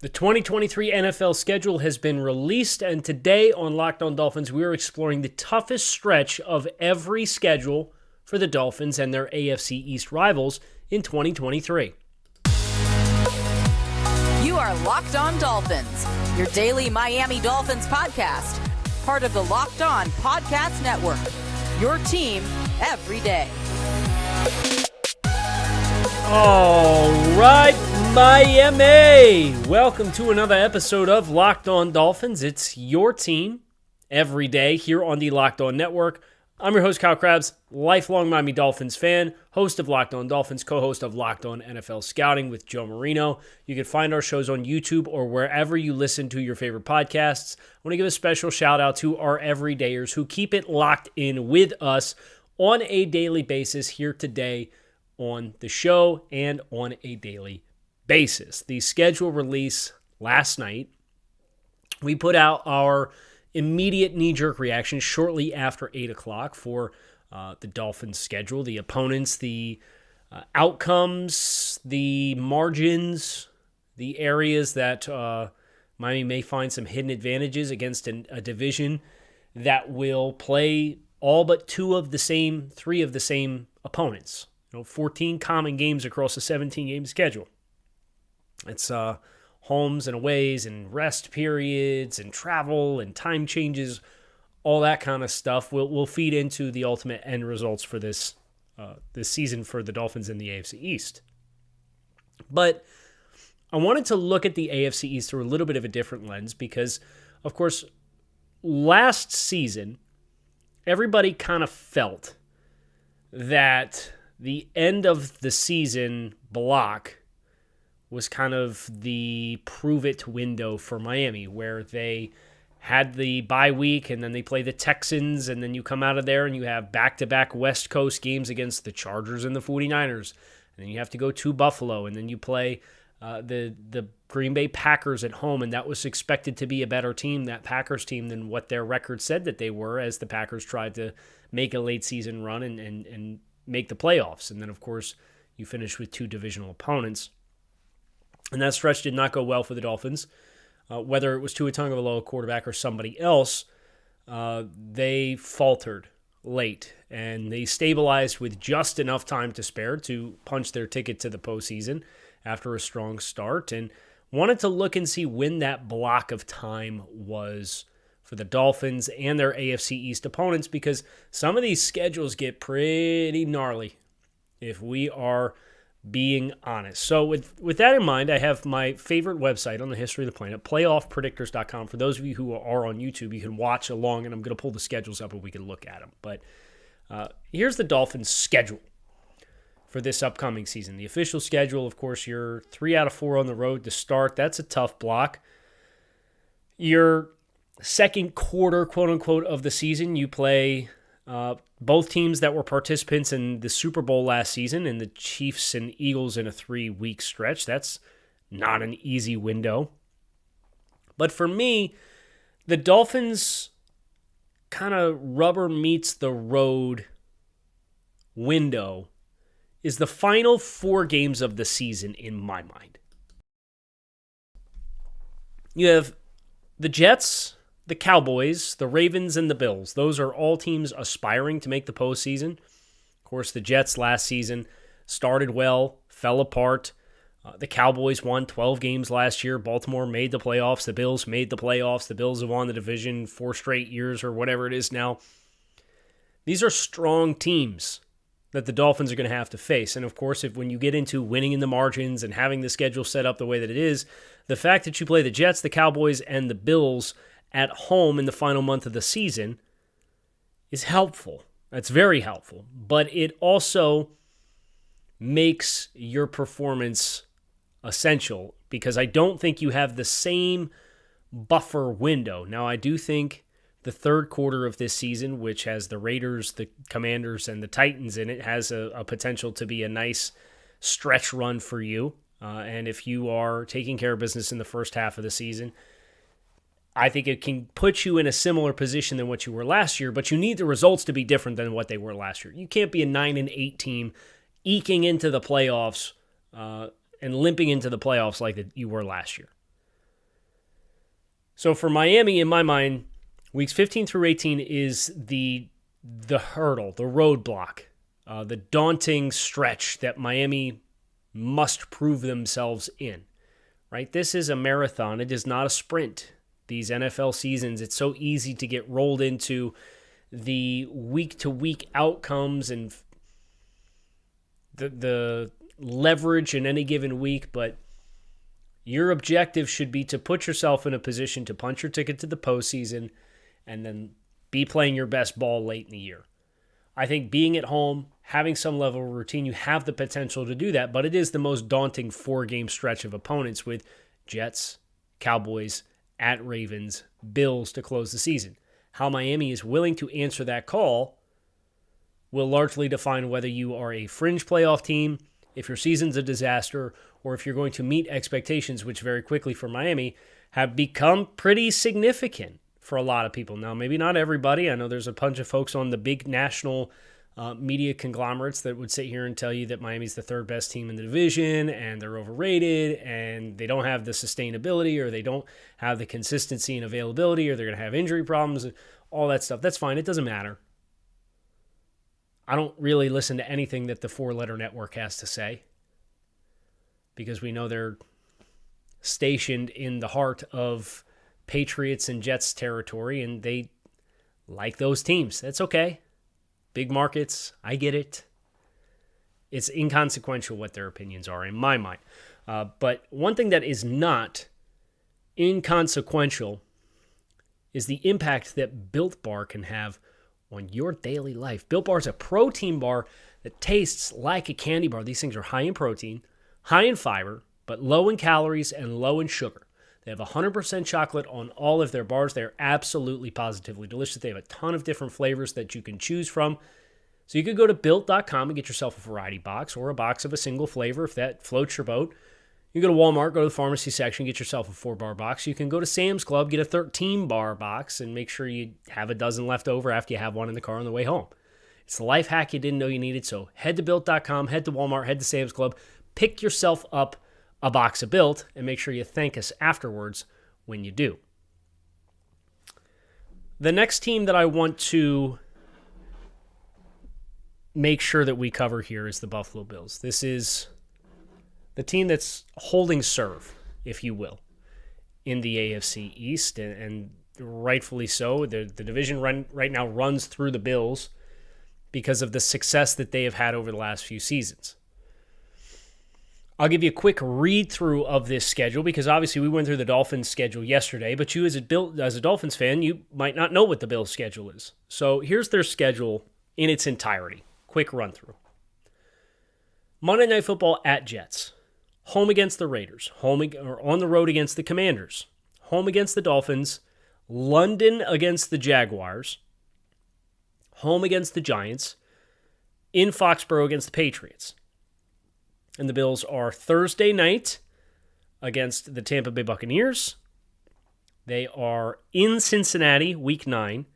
The 2023 NFL schedule has been released, and today on Locked On Dolphins, we are exploring the toughest stretch of every schedule for the Dolphins and their AFC East rivals in 2023. You are Locked On Dolphins, your daily Miami Dolphins podcast, part of the Locked On Podcast Network, your team every day. All right, Miami. Welcome to another episode of Locked On Dolphins. It's your team every day here on the Locked On Network. I'm your host, Kyle Krabs, lifelong Miami Dolphins fan, host of Locked On Dolphins, co-host of Locked On NFL Scouting with Joe Marino. You can find our shows on YouTube or wherever you listen to your favorite podcasts. I want to give a special shout out to our everydayers who keep it locked in with us on a daily basis here today on the show and on a daily basis. The schedule release last night, we put out our immediate knee-jerk reaction shortly after 8 o'clock for the Dolphins schedule, the opponents, the outcomes, the margins, the areas that Miami may find some hidden advantages against a division that will play all but three of the same opponents. 14 common games across a 17-game schedule. It's homes and aways and rest periods and travel and time changes, all that kind of stuff will feed into the ultimate end results for this season for the Dolphins in the AFC East. But I wanted to look at the AFC East through a little bit of a different lens because, of course, last season, everybody kind of felt that the end of the season block was kind of the prove-it window for Miami, where they had the bye week and then they play the Texans, and then you come out of there and you have back-to-back West Coast games against the Chargers and the 49ers, and then you have to go to Buffalo, and then you play the Green Bay Packers at home, and that was expected to be a better team, that Packers team, than what their record said that they were, as the Packers tried to make a late-season run and make the playoffs. And then, of course, you finish with two divisional opponents. And that stretch did not go well for the Dolphins. Whether it was Tua Tagovailoa, quarterback, or somebody else, they faltered late. And they stabilized with just enough time to spare to punch their ticket to the postseason after a strong start. And wanted to look and see when that block of time was for the Dolphins and their AFC East opponents, because some of these schedules get pretty gnarly, if we are being honest. So with that in mind, I have my favorite website on the history of the planet, playoffpredictors.com. For those of you who are on YouTube, you can watch along, and I'm going to pull the schedules up and we can look at them. But here's the Dolphins' schedule for this upcoming season. The official schedule, of course, you're 3 out of 4 on the road to start. That's a tough block. Your second quarter, quote-unquote, of the season, you play both teams that were participants in the Super Bowl last season, and the Chiefs and Eagles in a 3-week stretch. That's not an easy window. But for me, the Dolphins kind of rubber meets the road window is the final 4 games of the season in my mind. You have the Jets, the Cowboys, the Ravens, and the Bills. Those are all teams aspiring to make the postseason. Of course, the Jets last season started well, fell apart. The Cowboys won 12 games last year. Baltimore made the playoffs. The Bills made the playoffs. The Bills have won the division 4 straight years or whatever it is now. These are strong teams that the Dolphins are going to have to face. And of course, when you get into winning in the margins and having the schedule set up the way that it is, the fact that you play the Jets, the Cowboys, and the Bills at home in the final month of the season is helpful. That's very helpful. But it also makes your performance essential, because I don't think you have the same buffer window. Now, I do think the third quarter of this season, which has the Raiders, the Commanders, and the Titans in it, has a potential to be a nice stretch run for you. And if you are taking care of business in the first half of the season, I think it can put you in a similar position than what you were last year, but you need the results to be different than what they were last year. You can't be a 9-8 team eking into the playoffs and limping into the playoffs like you were last year. So for Miami, in my mind, weeks 15 through 18 is the hurdle, the roadblock, the daunting stretch that Miami must prove themselves in, right? This is a marathon. It is not a sprint. These NFL seasons, it's so easy to get rolled into the week-to-week outcomes and the leverage in any given week, but your objective should be to put yourself in a position to punch your ticket to the postseason and then be playing your best ball late in the year. I think being at home, having some level of routine, you have the potential to do that, but it is the most daunting 4-game stretch of opponents with Jets, Cowboys, at Ravens, Bills to close the season. How Miami is willing to answer that call will largely define whether you are a fringe playoff team, if your season's a disaster, or if you're going to meet expectations, which very quickly for Miami have become pretty significant for a lot of people. Now, maybe not everybody. I know there's a bunch of folks on the big national media conglomerates that would sit here and tell you that Miami's the third best team in the division and they're overrated and they don't have the sustainability or they don't have the consistency and availability or they're going to have injury problems and all that stuff. That's fine. It doesn't matter. I don't really listen to anything that the 4-letter network has to say because we know they're stationed in the heart of Patriots and Jets territory, and they like those teams. That's okay. Big markets, I get it. It's inconsequential what their opinions are in my mind. But one thing that is not inconsequential is the impact that Built Bar can have on your daily life. Built Bar is a protein bar that tastes like a candy bar. These things are high in protein, high in fiber, but low in calories and low in sugar. They have 100% chocolate on all of their bars. They're absolutely positively delicious. They have a ton of different flavors that you can choose from. So you could go to Built.com and get yourself a variety box or a box of a single flavor if that floats your boat. You go to Walmart, go to the pharmacy section, get yourself a 4-bar box. You can go to Sam's Club, get a 13-bar box, and make sure you have a dozen left over after you have one in the car on the way home. It's the life hack you didn't know you needed. So head to Built.com, head to Walmart, head to Sam's Club, pick yourself up a box of Built, and make sure you thank us afterwards when you do. The next team that I want to make sure that we cover here is the Buffalo Bills. This is the team that's holding serve, if you will, in the AFC East, and rightfully so. The division right now runs through the Bills because of the success that they have had over the last few seasons. I'll give you a quick read-through of this schedule because obviously we went through the Dolphins' schedule yesterday, but you as a Dolphins fan, you might not know what the Bills' schedule is. So here's their schedule in its entirety. Quick run-through. Monday Night Football at Jets. Home against the Raiders. On the road against the Commanders. Home against the Dolphins. London against the Jaguars. Home against the Giants. In Foxborough against the Patriots. And the Bills are Thursday night against the Tampa Bay Buccaneers. They are in Cincinnati, Week 9.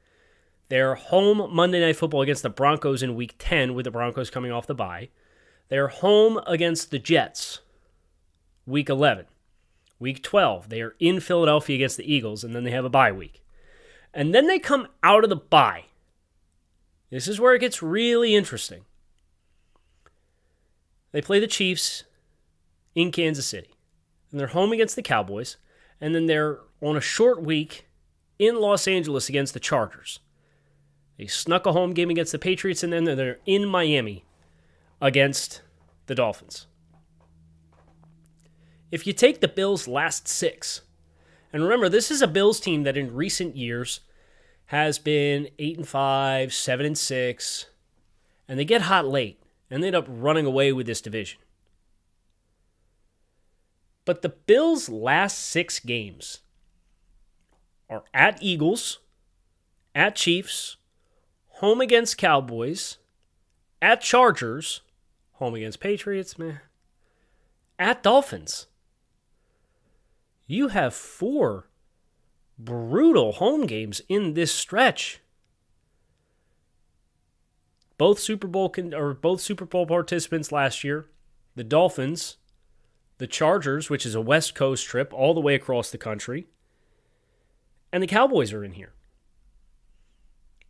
They're home Monday Night Football against the Broncos in Week 10, with the Broncos coming off the bye. They're home against the Jets, Week 11. Week 12, they are in Philadelphia against the Eagles, and then they have a bye week. And then they come out of the bye. This is where it gets really interesting. They play the Chiefs in Kansas City. And they're home against the Cowboys. And then they're on a short week in Los Angeles against the Chargers. They snuck a home game against the Patriots, and then they're in Miami against the Dolphins. If you take the Bills' last 6, and remember, this is a Bills team that in recent years has been 8-5, 7-6, and they get hot late. And they end up running away with this division. But the Bills' last 6 games are at Eagles, at Chiefs, home against Cowboys, at Chargers, home against Patriots, at Dolphins. You have 4 brutal home games in this stretch. Both Super Bowl participants last year, the Dolphins, the Chargers, which is a West Coast trip all the way across the country, And the Cowboys are in here.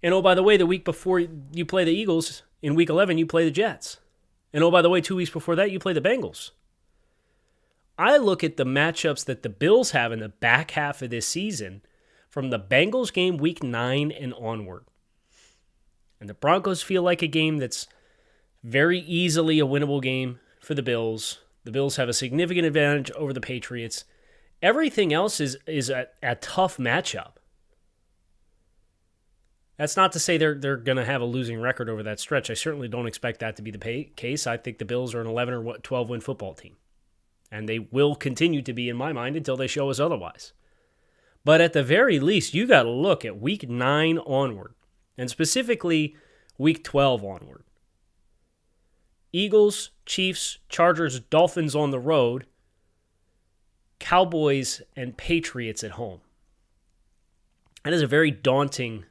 And oh, by the way, the week before you play the Eagles, in week 11, you play the Jets. And oh, by the way, 2 weeks before that, you play the Bengals. I look at the matchups that the Bills have in the back half of this season from the Bengals game week 9 and onward. And the Broncos feel like a game that's very easily a winnable game for the Bills. The Bills have a significant advantage over the Patriots. Everything else is a tough matchup. That's not to say they're going to have a losing record over that stretch. I certainly don't expect that to be the case. I think the Bills are an 11 or 12 win football team. And they will continue to be in my mind until they show us otherwise. But at the very least, you got to look at week 9 onward, and specifically week 12 onward. Eagles, Chiefs, Chargers, Dolphins on the road, Cowboys, and Patriots at home. That is a very daunting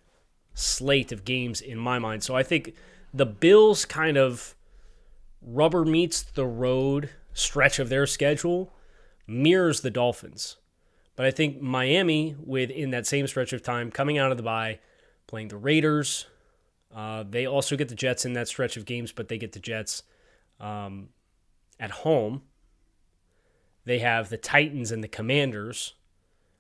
slate of games in my mind. So I think the Bills kind of rubber meets the road stretch of their schedule mirrors the Dolphins. But I think Miami, within that same stretch of time, coming out of the bye, playing the Raiders. They also get the Jets in that stretch of games, but they get the Jets at home. They have the Titans and the Commanders.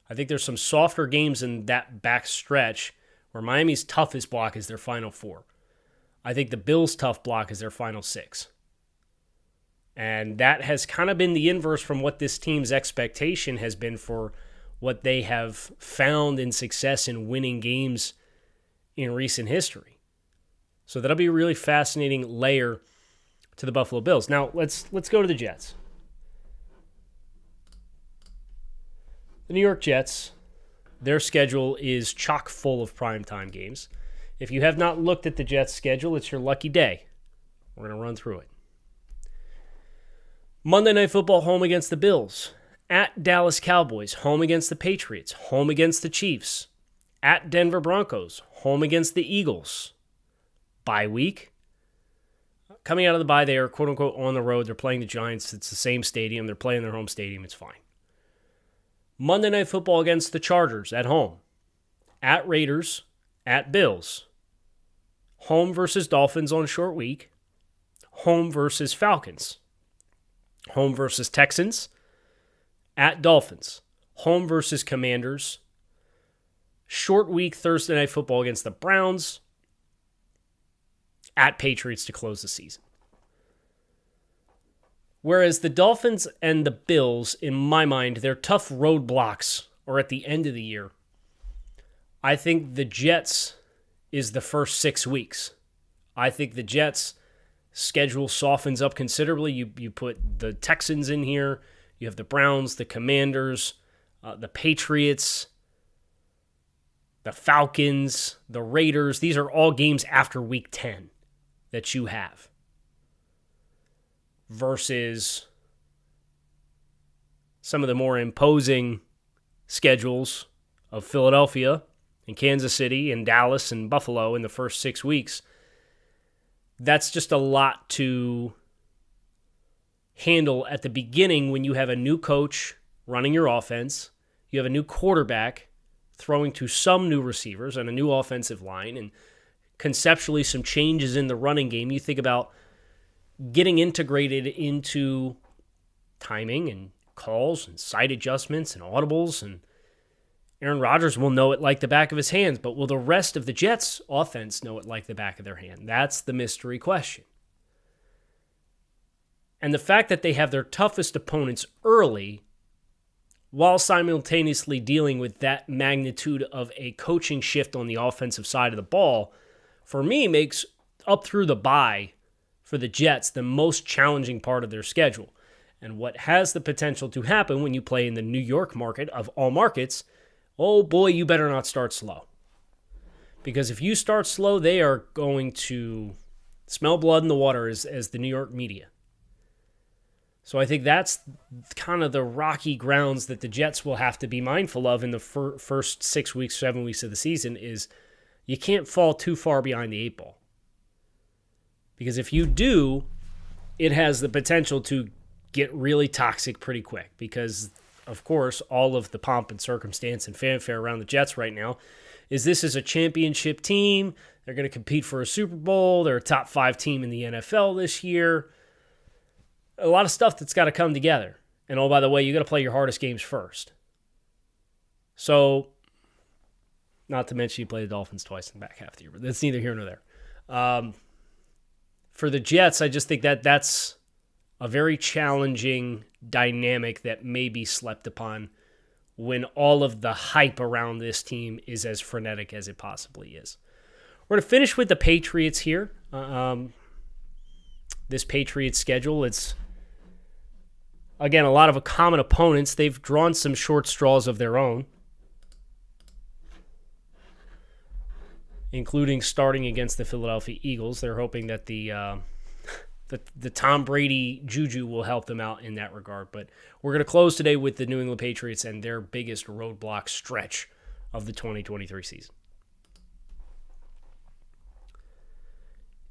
I think there's some softer games in that back stretch where Miami's toughest block is their final 4. I think the Bills' tough block is their final 6. And that has kind of been the inverse from what this team's expectation has been for what they have found in success in winning games in recent history. So that'll be a really fascinating layer to the Buffalo Bills. Now, let's go to the Jets. The New York Jets, their schedule is chock full of primetime games. If you have not looked at the Jets' schedule, it's your lucky day. We're going to run through it. Monday Night Football, home against the Bills. At Dallas Cowboys, home against the Patriots. Home against the Chiefs. At Denver Broncos, home against the Eagles. Bye week. Coming out of the bye, they are quote-unquote on the road. They're playing the Giants. It's the same stadium. They're playing their home stadium. It's fine. Monday Night Football against the Chargers at home. At Raiders. At Bills. Home versus Dolphins on a short week. Home versus Falcons. Home versus Texans. At Dolphins. Home versus Commanders. Short week Thursday Night Football against the Browns. At Patriots to close the season. Whereas the Dolphins and the Bills, in my mind, their tough roadblocks are at the end of the year. I think the Jets is the first 6 weeks. I think the Jets' schedule softens up considerably. You put the Texans in here. You have the Browns, the Commanders, the Patriots, the Falcons, the Raiders. These are all games after week 10 that you have. Versus some of the more imposing schedules of Philadelphia and Kansas City and Dallas and Buffalo in the first 6 weeks. That's just a lot to handle at the beginning when you have a new coach running your offense, you have a new quarterback throwing to some new receivers and a new offensive line, and conceptually some changes in the running game. You think about getting integrated into timing and calls and sight adjustments and audibles, and Aaron Rodgers will know it like the back of his hands, but will the rest of the Jets' offense know it like the back of their hand? That's the mystery question. And the fact that they have their toughest opponents early while simultaneously dealing with that magnitude of a coaching shift on the offensive side of the ball, for me, makes up through the bye for the Jets the most challenging part of their schedule. And what has the potential to happen when you play in the New York market of all markets, oh boy, you better not start slow. Because if you start slow, they are going to smell blood in the water as the New York media. So I think that's kind of the rocky grounds that the Jets will have to be mindful of in the first 6 weeks, 7 weeks of the season, is you can't fall too far behind the 8 ball. Because if you do, it has the potential to get really toxic pretty quick, because of course, all of the pomp and circumstance and fanfare around the Jets right now is this is a championship team. They're going to compete for a Super Bowl. They're a top 5 team in the NFL this year. A lot of stuff that's got to come together. And oh, by the way, you got to play your hardest games first. So, not to mention you play the Dolphins twice in the back half of the year, but that's neither here nor there. For the Jets, I just think that that's a very challenging dynamic that may be slept upon when all of the hype around this team is as frenetic as it possibly is. We're going to finish with the Patriots here. This Patriots schedule, it's, again, a lot of common opponents. They've drawn some short straws of their own, including starting against the Philadelphia Eagles. They're hoping that the Tom Brady juju will help them out in that regard. But we're going to close today with the New England Patriots and their biggest roadblock stretch of the 2023 season.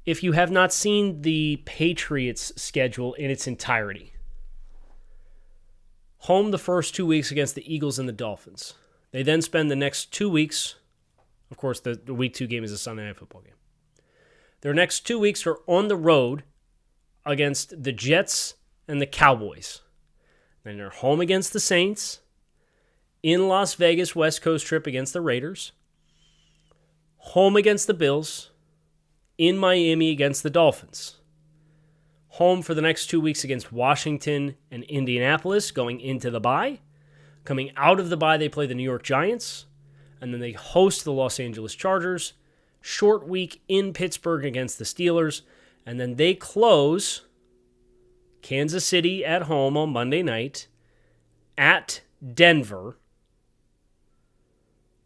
If you have not seen the Patriots schedule in its entirety, home the first 2 weeks against the Eagles and the Dolphins. They then spend the next 2 weeks, of course, the week 2 game is a Sunday Night Football game. Their next 2 weeks are on the road against the Jets and the Cowboys. Then they're home against the Saints, in Las Vegas, West Coast trip against the Raiders, home against the Bills, in Miami against the Dolphins, home for the next 2 weeks against Washington and Indianapolis going into the bye. Coming out of the bye, they play the New York Giants, and then they host the Los Angeles Chargers. Short week in Pittsburgh against the Steelers, and then they close Kansas City at home on Monday night, at Denver,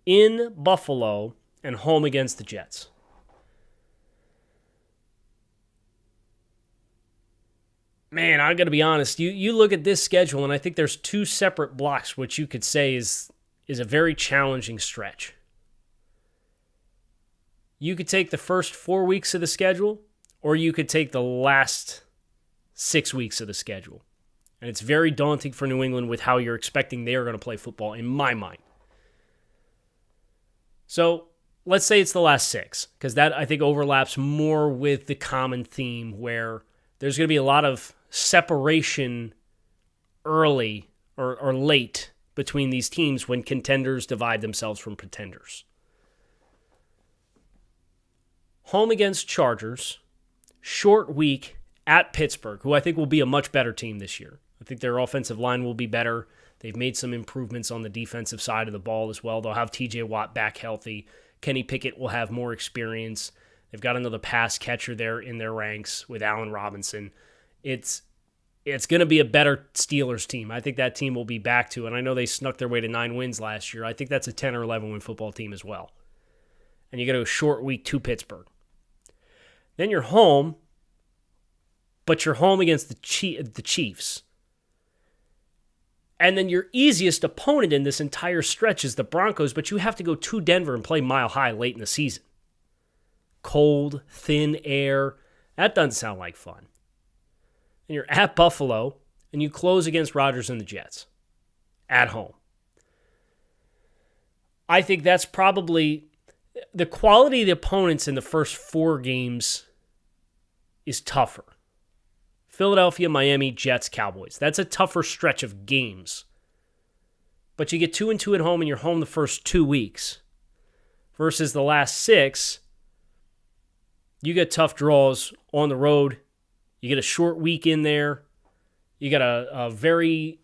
in Buffalo, and home against the Jets. Man, I got to be honest. You look at this schedule, and I think there's 2 separate blocks, which you could say is a very challenging stretch. You could take the first 4 weeks of the schedule, or you could take the last 6 weeks of the schedule. And it's very daunting for New England with how you're expecting they are going to play football, in my mind. So let's say it's the last 6, because that, I think, overlaps more with the common theme where there's going to be a lot of separation early or late between these teams when contenders divide themselves from pretenders. Home against Chargers, short week at Pittsburgh, who I think will be a much better team this year. I think their offensive line will be better. They've made some improvements on the defensive side of the ball as well. They'll have TJ Watt back healthy. Kenny Pickett will have more experience. They've got another pass catcher there in their ranks with Allen Robinson. It's going to be a better Steelers team. I think that team will be back to, and I know they snuck their way to 9 wins last year. I think that's a 10 or 11 win football team as well. And you go to a short week to Pittsburgh. Then you're home, but you're home against the Chiefs. And then your easiest opponent in this entire stretch is the Broncos, but you have to go to Denver and play Mile High late in the season. Cold, thin air. That doesn't sound like fun. And you're at Buffalo, and you close against Rodgers and the Jets at home. I think that's probably the quality of the opponents in the first 4 games is tougher. Philadelphia, Miami, Jets, Cowboys. That's a tougher stretch of games. But you get 2-2 at home, and you're home the first 2 weeks. Versus the last 6, you get tough draws on the road. You get a short week in there. You got a very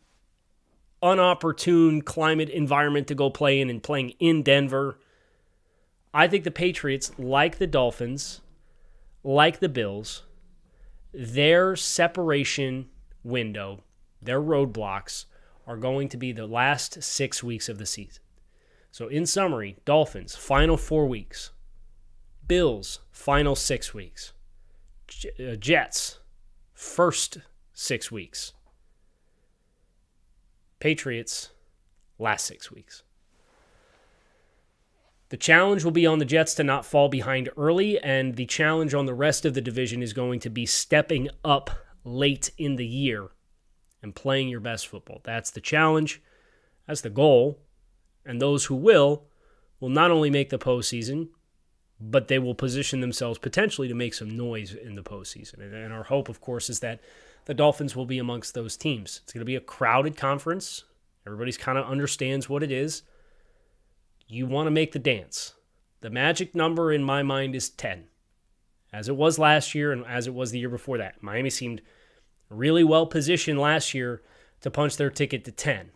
unopportune climate environment to go play in and playing in Denver. I think the Patriots, like the Dolphins, like the Bills, their separation window, their roadblocks, are going to be the last 6 weeks of the season. So in summary, Dolphins, final 4 weeks. Bills, final 6 weeks. Jets, first 6 weeks. Patriots, last 6 weeks. The challenge will be on the Jets to not fall behind early, and the challenge on the rest of the division is going to be stepping up late in the year and playing your best football. That's the challenge. That's the goal. And those who will not only make the postseason, but they will position themselves potentially to make some noise in the postseason. And our hope, of course, is that the Dolphins will be amongst those teams. It's going to be a crowded conference. Everybody's kind of understands what it is. You want to make the dance. The magic number in my mind is 10, as it was last year and as it was the year before that. Miami seemed really well positioned last year to punch their ticket to 10.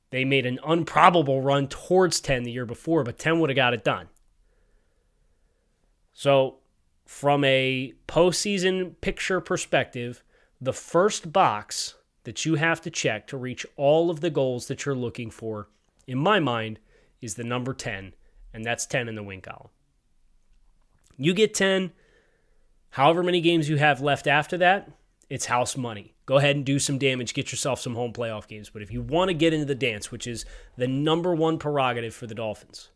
They made an improbable run towards 10 the year before, but 10 would have got it done. So from a postseason picture perspective, the first box that you have to check to reach all of the goals that you're looking for, in my mind, is the number 10, and that's 10 in the win column. You get 10, however many games you have left after that, it's house money. Go ahead and do some damage, get yourself some home playoff games. But if you want to get into the dance, which is the number one prerogative for the Dolphins,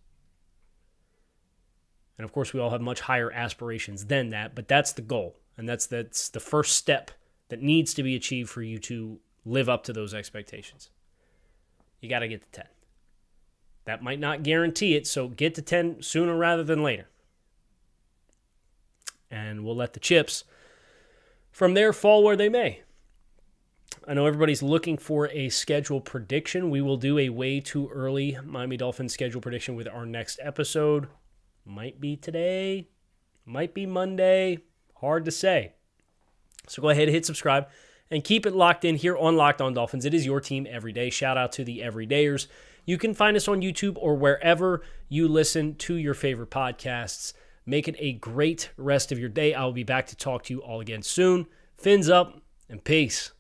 and of course we all have much higher aspirations than that, but that's the goal, and that's the first step that needs to be achieved for you to live up to those expectations. You got to get to 10. That might not guarantee it, so get to 10 sooner rather than later. And we'll let the chips from there fall where they may. I know everybody's looking for a schedule prediction. We will do a way too early Miami Dolphins schedule prediction with our next episode. Might be today, might be Monday, hard to say. So go ahead and hit subscribe and keep it locked in here on Locked On Dolphins. It is your team every day. Shout out to the everydayers. You can find us on YouTube or wherever you listen to your favorite podcasts. Make it a great rest of your day. I will be back to talk to you all again soon. Fins up and peace.